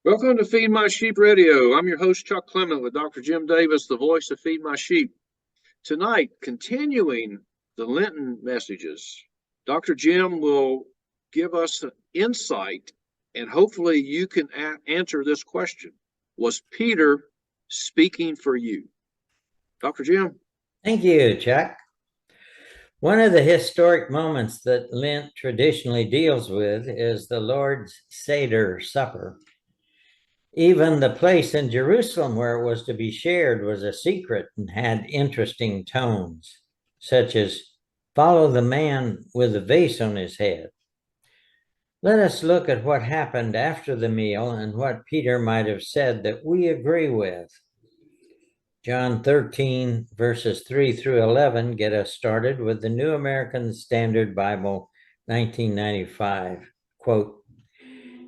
Welcome to Feed My Sheep Radio. I'm your host, Chuck Clement, with Dr. Jim Davis, the voice of Feed My Sheep. Tonight, continuing the Lenten messages, Dr. Jim will give us an insight, and hopefully you can answer this question. Was Peter speaking for you? Dr. Jim? Thank you, Chuck. One of the historic moments that Lent traditionally deals with is the Lord's Seder Supper. Even the place in Jerusalem where it was to be shared was a secret and had interesting tones, such as, "Follow the man with the vase on his head." Let us look at what happened after the meal and what Peter might have said that we agree with. John 13, verses 3 through 11 get us started with the New American Standard Bible, 1995. Quote,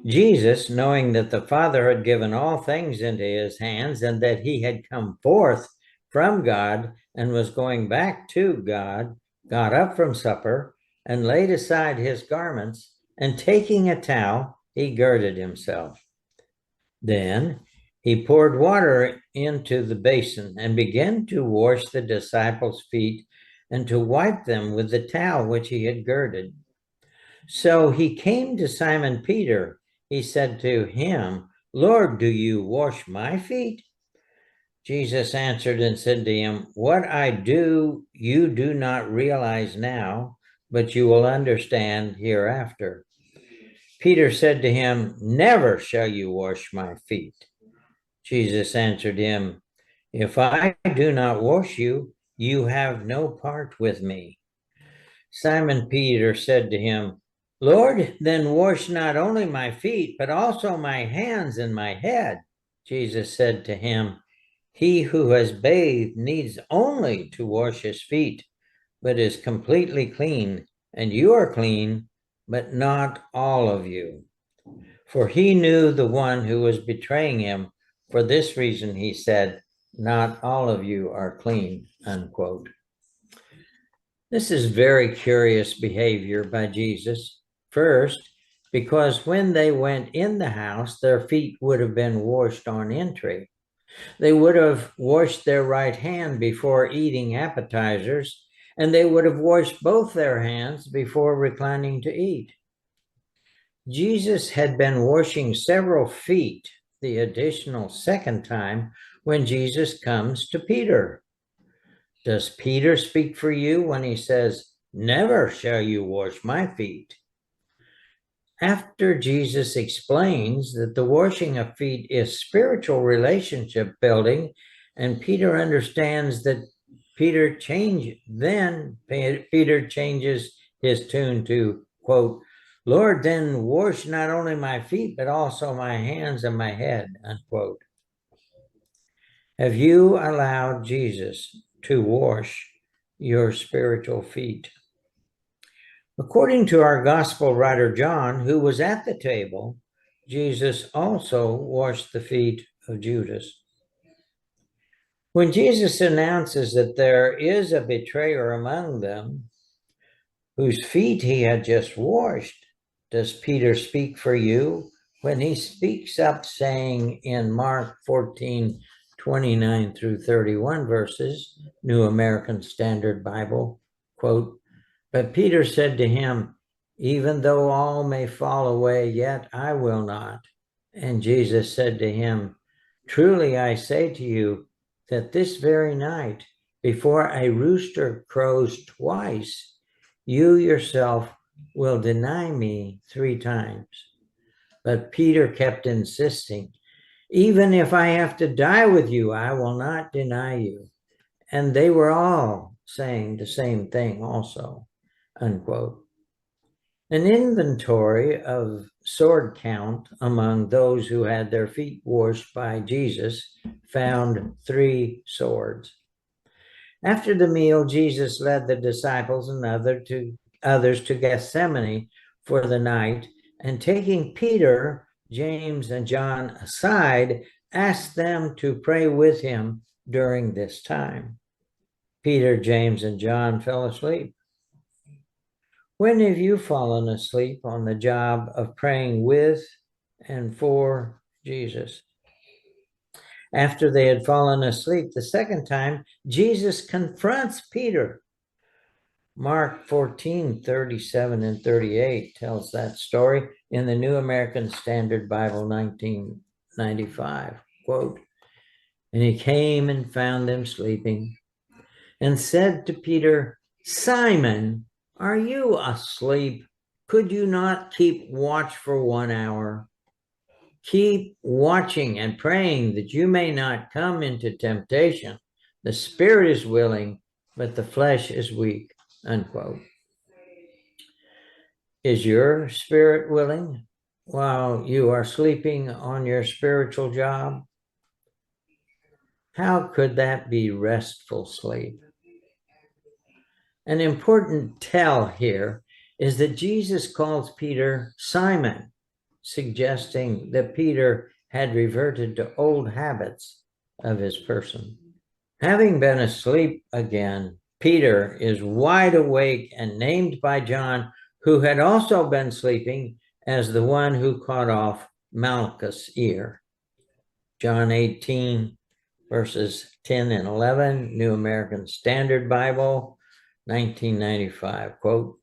"Jesus, knowing that the Father had given all things into his hands and that he had come forth from God and was going back to God, got up from supper and laid aside his garments, and taking a towel, he girded himself. Then he poured water into the basin and began to wash the disciples' feet and to wipe them with the towel which he had girded. So he came to Simon Peter. He said to him, 'Lord, do you wash my feet?' Jesus answered and said to him, 'What I do, you do not realize now, but you will understand hereafter.' Peter said to him, 'Never shall you wash my feet.' Jesus answered him, 'If I do not wash you, you have no part with me.' Simon Peter said to him, 'Lord, then wash not only my feet, but also my hands and my head.' Jesus said to him, 'He who has bathed needs only to wash his feet, but is completely clean, and you are clean, but not all of you.' For he knew the one who was betraying him. For this reason, he said, 'Not all of you are clean,'" unquote. This is very curious behavior by Jesus. First, because when they went in the house, their feet would have been washed on entry. They would have washed their right hand before eating appetizers, and they would have washed both their hands before reclining to eat. Jesus had been washing several feet the additional second time when Jesus comes to Peter. Does Peter speak for you when he says, "Never shall you wash my feet"? After Jesus explains that the washing of feet is spiritual relationship building, and Peter understands that Peter changes his tune to, quote, "Lord, then wash not only my feet, but also my hands and my head," unquote. Have you allowed Jesus to wash your spiritual feet? According to our gospel writer John, who was at the table, Jesus also washed the feet of Judas. When Jesus announces that there is a betrayer among them, whose feet he had just washed, does Peter speak for you when he speaks up saying in Mark 14:29 through 31 verses, New American Standard Bible, quote, "But Peter said to him, 'Even though all may fall away, yet I will not.' And Jesus said to him, 'Truly I say to you that this very night, before a rooster crows twice, you yourself will deny me 3 times.' But Peter kept insisting, 'Even if I have to die with you, I will not deny you.' And they were all saying the same thing also," unquote. An inventory of sword count among those who had their feet washed by Jesus found 3 swords. After the meal, Jesus led the disciples and others to Gethsemane for the night, and taking Peter, James, and John aside, asked them to pray with him during this time. Peter, James, and John fell asleep. When have you fallen asleep on the job of praying with and for Jesus. After they had fallen asleep the second time, Jesus confronts Peter. Mark 14:37 and 38 tells that story in the New American Standard Bible 1995. Quote, "And he came and found them sleeping and said to Peter, 'Simon, are you asleep? Could you not keep watch for 1 hour? Keep watching and praying that you may not come into temptation. The spirit is willing, but the flesh is weak.'" Unquote. Is your spirit willing while you are sleeping on your spiritual job? How could that be restful sleep? An important tell here is that Jesus calls Peter Simon, suggesting that Peter had reverted to old habits of his person. Having been asleep again, Peter is wide awake and named by John, who had also been sleeping, as the one who cut off Malchus' ear. John 18, verses 10 and 11, New American Standard Bible, 1995, quote,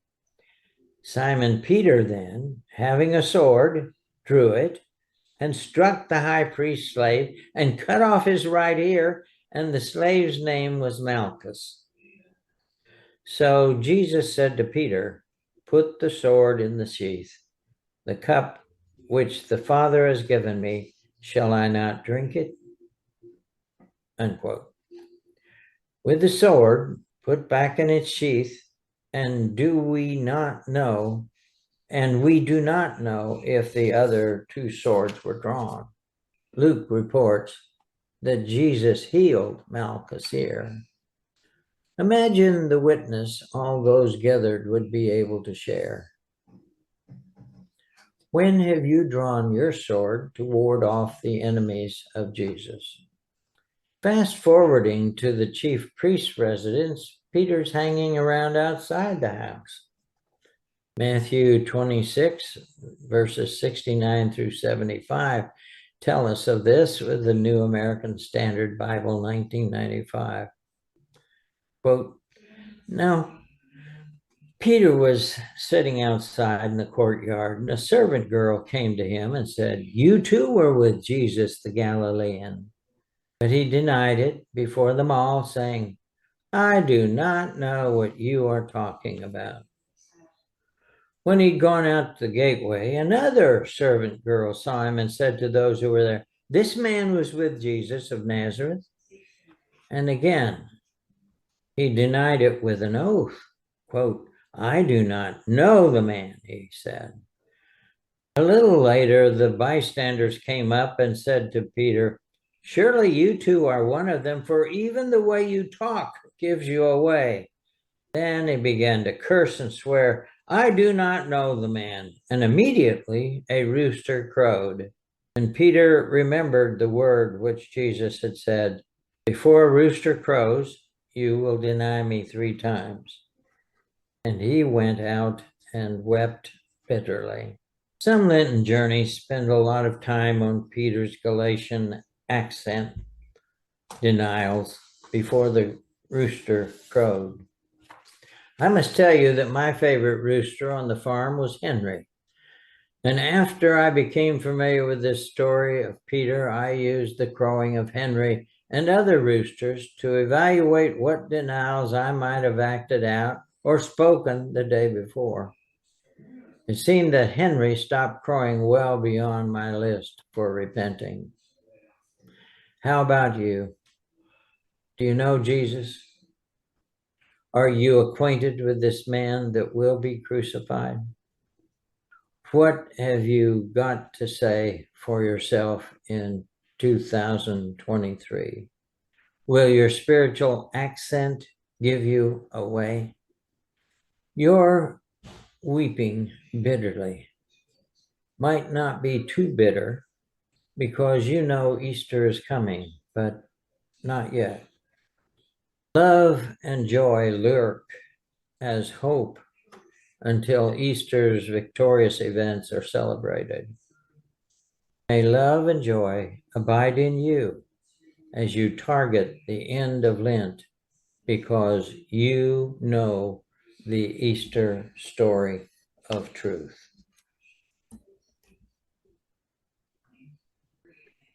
"Simon Peter then, having a sword, drew it and struck the high priest's slave and cut off his right ear, and the slave's name was Malchus. So Jesus said to Peter, 'Put the sword in the sheath. The cup which the Father has given me, shall I not drink it?' Unquote. With the sword put back in its sheath, and we do not know if the other two swords were drawn. Luke reports that Jesus healed Malchus' ear. Imagine the witness all those gathered would be able to share. When have you drawn your sword to ward off the enemies of Jesus? Fast forwarding to the chief priest's residence, Peter's hanging around outside the house. Matthew 26, verses 69 through 75 tell us of this with the New American Standard Bible 1995. Quote, "Now, Peter was sitting outside in the courtyard, and a servant girl came to him and said, 'You too were with Jesus the Galilean.' But he denied it before them all, saying, 'I do not know what you are talking about.' When he'd gone out the gateway, another servant girl saw him and said to those who were there, 'This man was with Jesus of Nazareth.' And again, he denied it with an oath. Quote, 'I do not know the man,' he said. A little later, the bystanders came up and said to Peter, 'Surely you too are one of them, for even the way you talk gives you away.' Then he began to curse and swear, 'I do not know the man.' And immediately a rooster crowed. And Peter remembered the word which Jesus had said, 'Before a rooster crows, you will deny me 3 times. And he went out and wept bitterly." Some Lenten journeys spend a lot of time on Peter's Galatian accent denials before the rooster crowed. I must tell you that my favorite rooster on the farm was Henry. And after I became familiar with this story of Peter, I used the crowing of Henry and other roosters to evaluate what denials I might have acted out or spoken the day before. It seemed that Henry stopped crowing well beyond my list for repenting. How about you? Do you know Jesus? Are you acquainted with this man that will be crucified? What have you got to say for yourself in 2023? Will your spiritual accent give you away? Your weeping bitterly might not be too bitter because you know Easter is coming, but not yet. Love and joy lurk as hope until Easter's victorious events are celebrated. May love and joy abide in you as you target the end of Lent, because you know the Easter story of truth.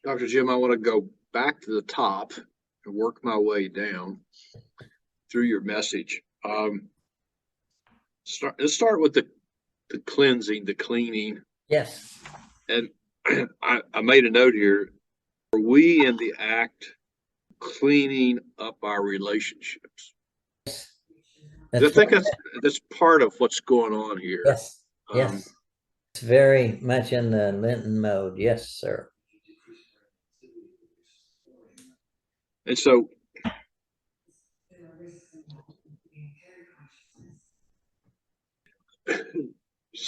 Dr. Jim, I want to go back to the top and work my way down through your message. Let's start with the cleansing, the cleaning. Yes. And I made a note here. Are we in the act cleaning up our relationships? I think that's part of what's going on here. Yes. Yes. It's very much in the Lenten mode. Yes, sir. And so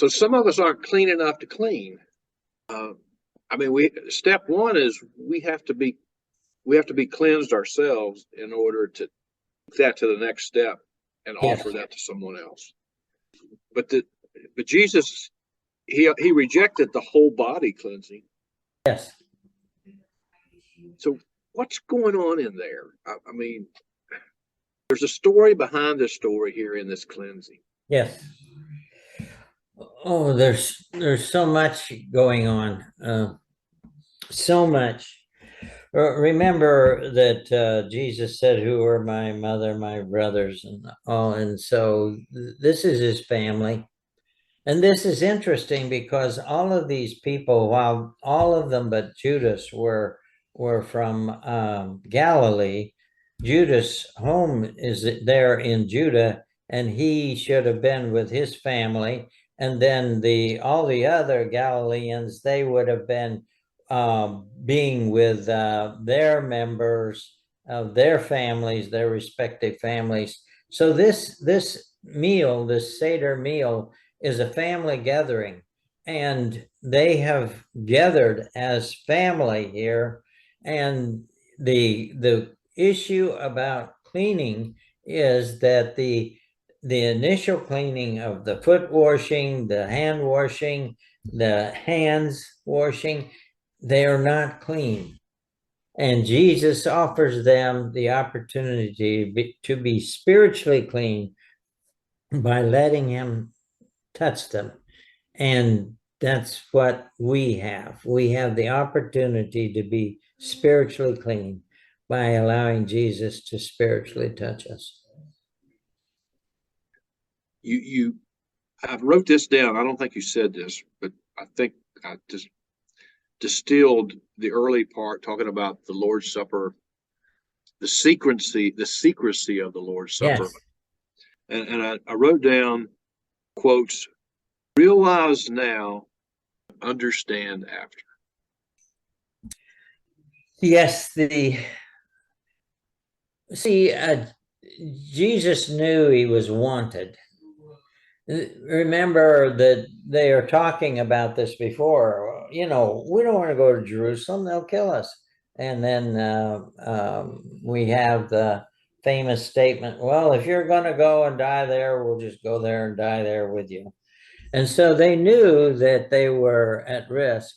some of us aren't clean enough to clean. I mean, step one is we have to be cleansed ourselves in order to take that to the next step and offer that to someone else. But Jesus, he rejected the whole body cleansing. Yes. So what's going on in there? I mean, there's a story behind this story here in this cleansing. Yes. Oh, there's so much going on. So much. Remember that Jesus said, "Who are my mother, my brothers," and all. And so this is his family. And this is interesting because all of these people, while all of them but Judas were from Galilee, Judas' home is there in Judah, and he should have been with his family. And then all the other Galileans, they would have been being with their members of their families, their respective families. So this meal, this Seder meal, is a family gathering, and they have gathered as family here. And the issue about cleaning is that the initial cleaning of the foot washing, the hand washing, the hands washing, they are not clean. And Jesus offers them the opportunity to be spiritually clean by letting him touch them. And that's what we have. We have the opportunity to be spiritually clean by allowing Jesus to spiritually touch us. I wrote this down. I don't think you said this, but I think I just distilled the early part talking about the Lord's Supper, the secrecy of the Lord's Supper. Yes. And I wrote down quotes, realize now, understand after. Yes, Jesus knew he was wanted. Remember that they are talking about this before. We don't want to go to Jerusalem, they'll kill us. And then we have the famous statement, well, if you're going to go and die there, we'll just go there and die there with you. And so they knew that they were at risk.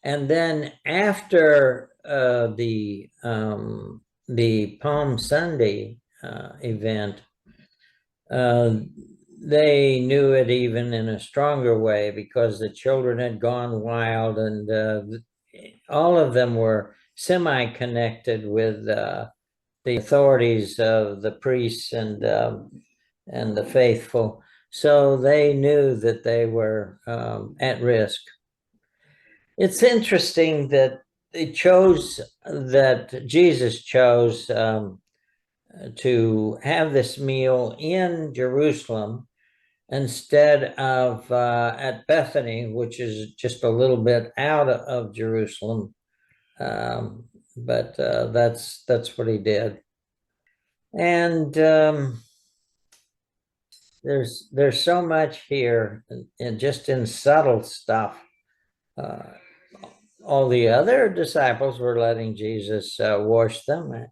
And then after the Palm Sunday event, they knew it even in a stronger way, because the children had gone wild, and all of them were semi-connected with the authorities of the priests and the faithful. So they knew that they were at risk. It's interesting that Jesus chose to have this meal in Jerusalem instead of at Bethany, which is just a little bit out of Jerusalem. But that's what he did. And there's so much here, and just in subtle stuff. All the other disciples were letting Jesus wash them.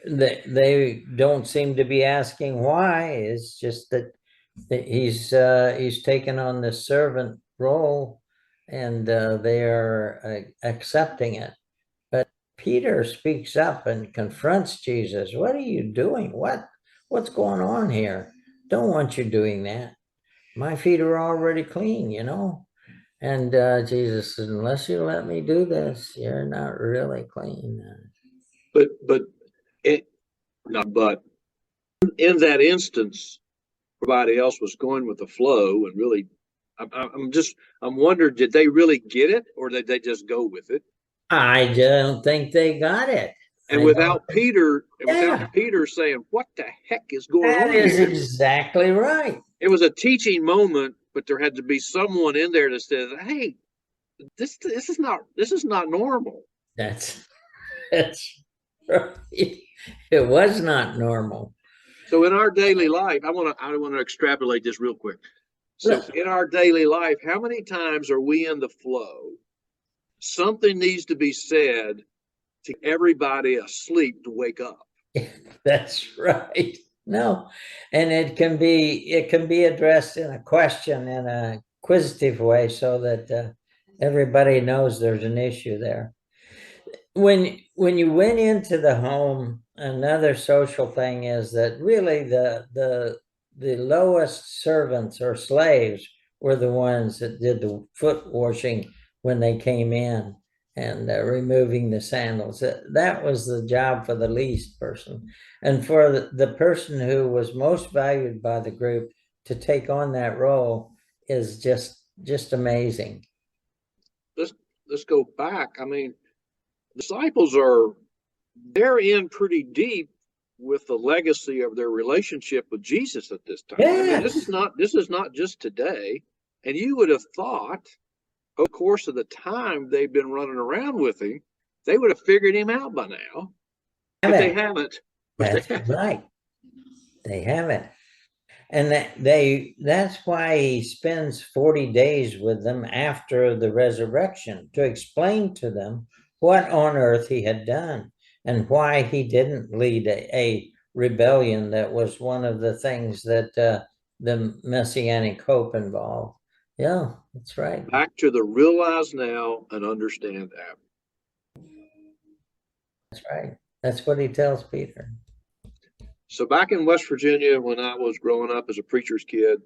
They don't seem to be asking why. It's just that he's taken on this servant role, and they are accepting it. But Peter speaks up and confronts Jesus. What are you doing? What's going on here? Don't want you doing that. My feet are already clean, you know. And Jesus said, unless you let me do this, you're not really clean. But it, not but in that instance, everybody else was going with the flow and really, I'm wondering, did they really get it or did they just go with it? I don't think they got it. And I without don't- Peter, and yeah, without Peter saying, what the heck is going that on is here? exactly right. It was a teaching moment, but there had to be someone in there that said, hey, this is not normal. That's that's right. It was not normal. So in our daily life, I want to extrapolate this real quick. So in our daily life, how many times are we in the flow? Something needs to be said to everybody asleep to wake up. That's right. No, and it can be addressed in a question in a quizzitive way so that everybody knows there's an issue there. When you went into the home, another social thing is that really the lowest servants or slaves were the ones that did the foot washing when they came in and removing the sandals. That was the job for the least person. And for the person who was most valued by the group to take on that role is just amazing. Let's go back. I mean, disciples they're in pretty deep with the legacy of their relationship with Jesus at this time. I mean, this is not just today. And you would have thought, over the course of the time they've been running around with him, they would have figured him out by now. But they haven't. That's right. They haven't. And that's why he spends 40 days with them after the resurrection to explain to them what on earth he had done and why he didn't lead a rebellion that was one of the things that the Messianic hope involved. Yeah, that's right. Back to the realize now and understand that. That's right. That's what he tells Peter. So back in West Virginia, when I was growing up as a preacher's kid,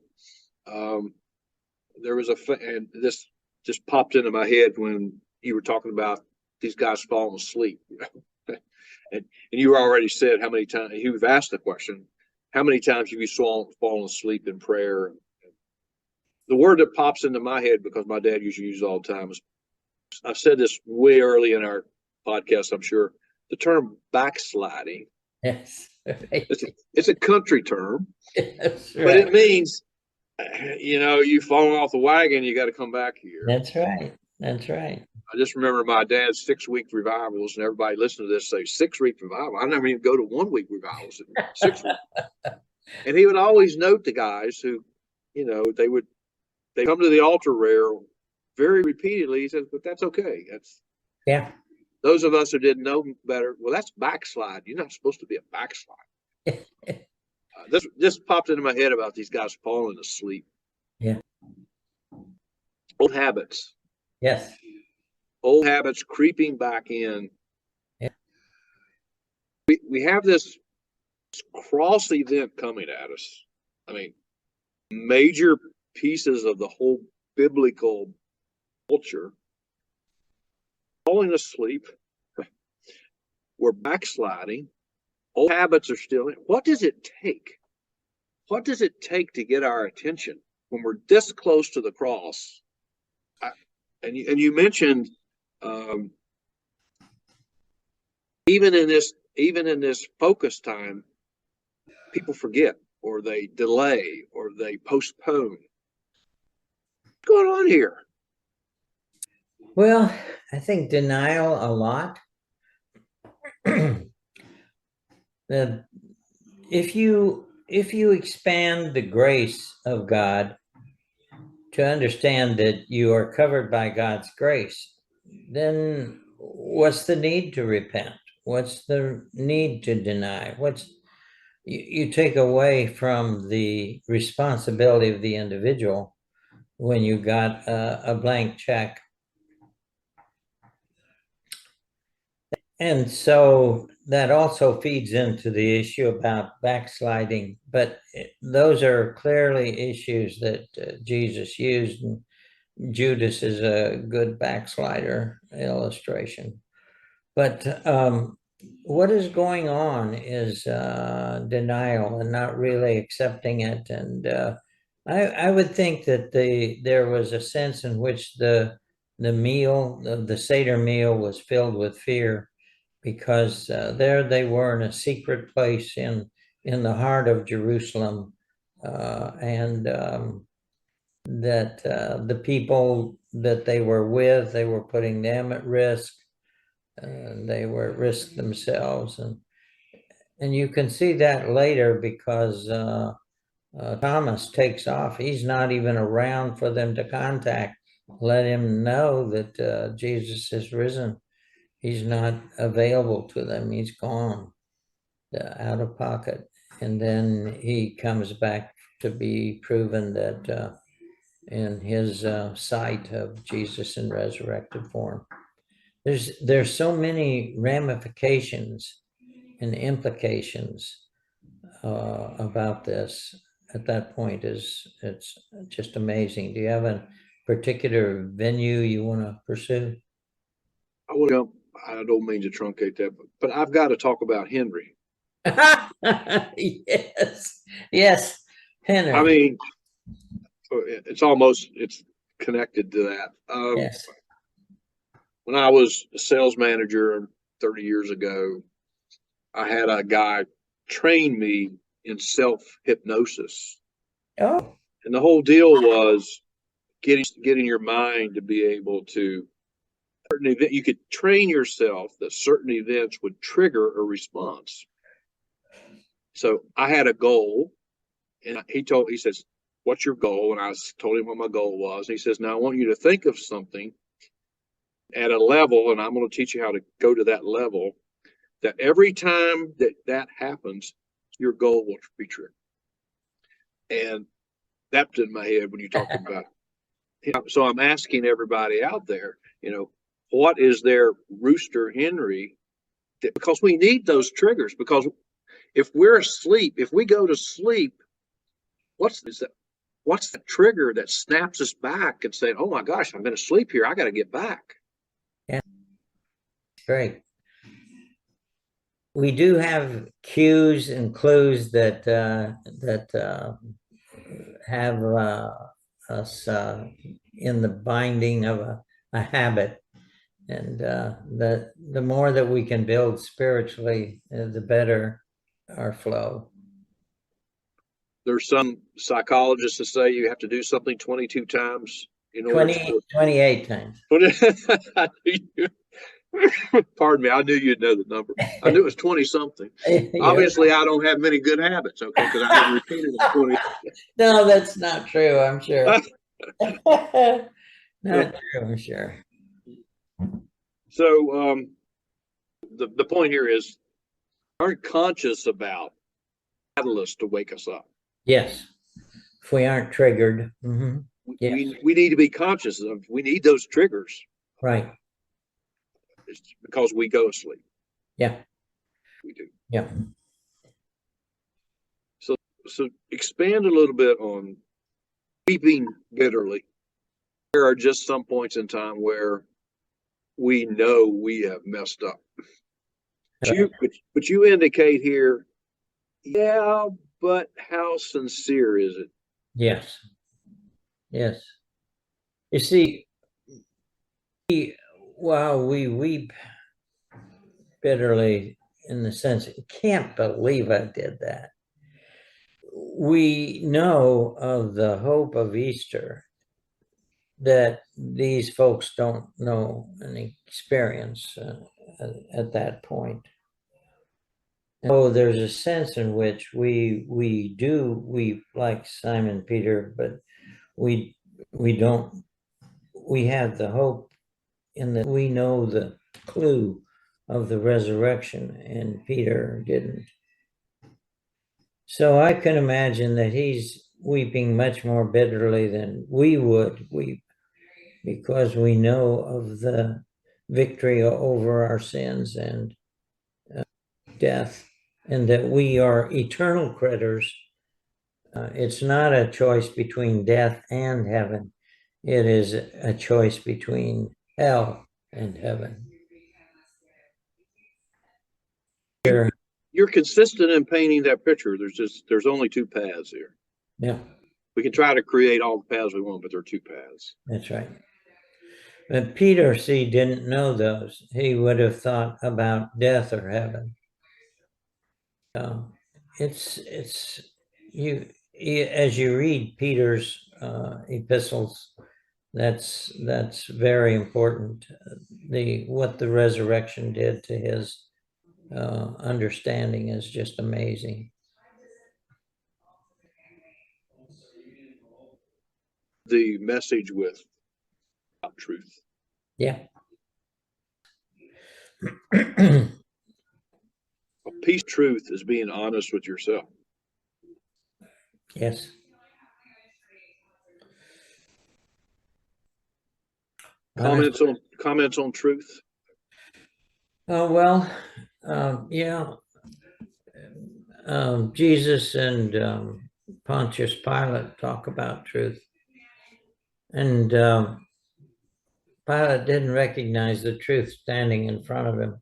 there was and this just popped into my head when you were talking about these guys falling asleep. and you already said how many times you've asked the question, how many times have you fallen asleep in prayer? The word that pops into my head, because my dad used to use it all the time, is, I've said this way early in our podcast, I'm sure, the term backsliding. Yes. It's a country term, That's right. but it means, you've fallen off the wagon, you got to come back here. That's right. That's right. I just remember my dad's 6-week revivals, and everybody listening to this say 6-week revival. I never even go to 1-week revivals. 6 weeks. And he would always note the guys who, they come to the altar rail very repeatedly. He says, but that's okay. Yeah. Those of us who didn't know better, well, that's backslide. You're not supposed to be a backslide. This popped into my head about these guys falling asleep. Yeah. Old habits. Yes. Old habits creeping back in. Yeah. We have this cross event coming at us. I mean, major pieces of the whole biblical culture falling asleep. We're backsliding. Old habits are still in. What does it take? What does it take to get our attention when we're this close to the cross? And you mentioned even in this focus time, people forget, or they delay, or they postpone. What's going on here? Well, I think denial a lot. If you expand the grace of God to understand that you are covered by God's grace, then what's the need to repent? What's the need to deny? You take away from the responsibility of the individual when you got a blank check. And so that also feeds into the issue about backsliding, but those are clearly issues that Jesus used, and Judas is a good backslider illustration. But what is going on is denial and not really accepting it. And I would think that there was a sense in which the meal, the Seder meal, was filled with fear, because there they were in a secret place in the heart of Jerusalem, and that the people that they were with, they were putting them at risk, and they were at risk themselves, and you can see that later, because Thomas takes off. He's not even around for them to contact, let him know that Jesus has risen. He's not available to them. He's gone, out of pocket. And then he comes back to be proven that in his sight of Jesus in resurrected form. There's so many ramifications and implications about this at that point. It's just amazing. Do you have a particular venue you want to pursue? I don't mean to truncate that, but I've got to talk about Henry. Yes, Henry. I mean, it's connected to that. Yes. When I was a sales manager 30 years ago, I had a guy train me in self-hypnosis. Oh. And the whole deal was getting your mind to be able to, you could train yourself that certain events would trigger a response. So I had a goal, and he says, "What's your goal?" And I told him what my goal was. And he says, "Now I want you to think of something at a level, and I'm going to teach you how to go to that level, that every time that happens, your goal will be triggered." And that's in my head when you talk about it. So I'm asking everybody out there, what is their Rooster Henry? Because we need those triggers, because if we're asleep, if we go to sleep, what's the trigger that snaps us back and say, "Oh my gosh, I'm going to sleep here. I got to get back." Yeah, great. We do have cues and clues that have us in the binding of a habit, and the more that we can build spiritually, the better our flow. There's some psychologists that say you have to do something 22 times. 28 times. Pardon me, I knew you'd know the number. I knew it was 20 something. Obviously, I don't have many good habits, okay, because I haven't repeated it 20. No, that's not true, I'm sure. Not true, I'm sure. So the point here is, aren't conscious about catalysts to wake us up. Yes, if we aren't triggered. Mm-hmm. Yes. We need to be conscious of. We need those triggers. Right. It's because we go to sleep. Yeah. We do. Yeah. So expand a little bit on weeping bitterly. There are just some points in time where we know we have messed up. Right. But you indicate here, yeah, but how sincere is it? Yes. Yes. You see, while we weep bitterly, in the sense, can't believe I did that, we know of the hope of Easter that these folks don't know and experience at that point. So there's a sense in which we do weep like Simon Peter, but we have the hope in that we know the clue of the resurrection, and Peter didn't. So I can imagine that he's weeping much more bitterly than we would weep, because we know of the victory over our sins and death, and that we are eternal critters. It's not a choice between death and heaven. It is a choice between hell and heaven. Here, You're consistent in painting that picture. There's only two paths here. yeah, We can try to create all the paths we want, but there are two paths. that's right. But Peter, see, didn't know those. He would have thought about death or heaven. It's you as you read Peter's epistles, that's very important. What the resurrection did to his understanding is just amazing. The message with truth. Yeah. A piece of truth is being honest with yourself. Yes. Comments on truth. Well, yeah. Jesus and Pontius Pilate talk about truth, and Pilate didn't recognize the truth standing in front of him.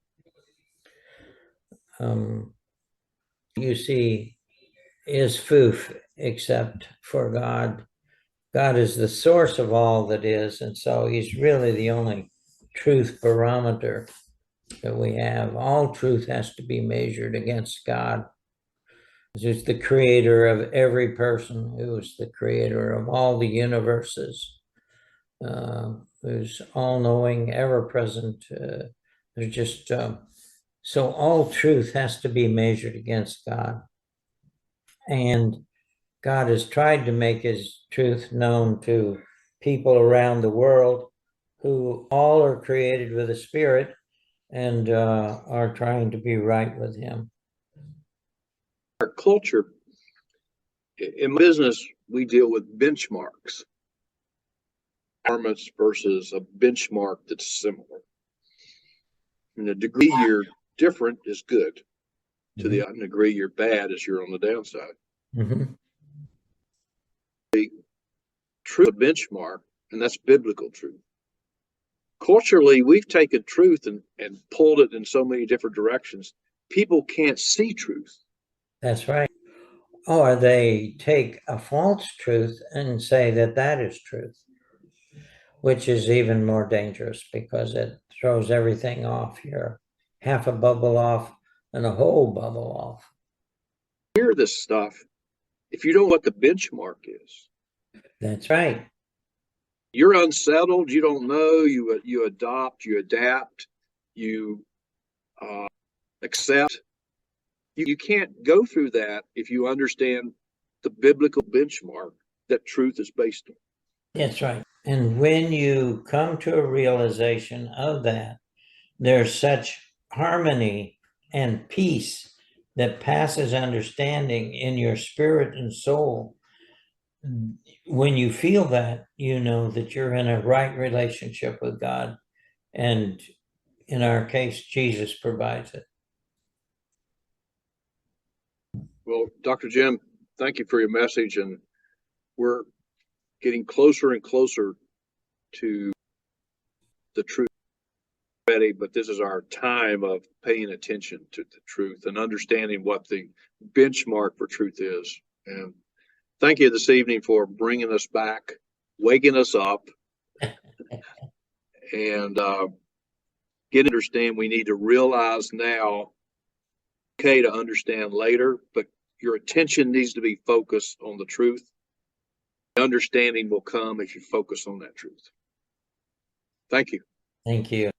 You see, is foof except for God. God is the source of all that is, and so he's really the only truth barometer that we have. All truth has to be measured against God, who's the creator of every person, who's the creator of all the universes, who's all-knowing, ever-present. There's just so all truth has to be measured against God. And God has tried to make his truth known to people around the world who all are created with a spirit and are trying to be right with him. Our culture, in business, we deal with benchmarks. Performance versus a benchmark that's similar. And the degree you're different is good. To the degree you're bad is you're on the downside. Mm-hmm. The true benchmark, and that's biblical truth. Culturally, we've taken truth and pulled it in so many different directions. People can't see truth. That's right. Or they take a false truth and say that that is truth, which is even more dangerous because it throws everything off. You're half a bubble off and a whole bubble off. Hear this stuff if you don't know what the benchmark is. That's right. You're unsettled. You don't know. You adopt. You adapt. You accept. You can't go through that if you understand the biblical benchmark that truth is based on. That's right. And when you come to a realization of that, there's such harmony and peace that passes understanding in your spirit and soul. When you feel that, you know that you're in a right relationship with God. And in our case, Jesus provides it. Well, Dr. Jim, thank you for your message. And we're getting closer and closer to the truth already, but this is our time of paying attention to the truth and understanding what the benchmark for truth is. And thank you this evening for bringing us back, waking us up, and get to understand we need to realize now, okay, to understand later, but your attention needs to be focused on the truth. Understanding will come if you focus on that truth. Thank you. Thank you.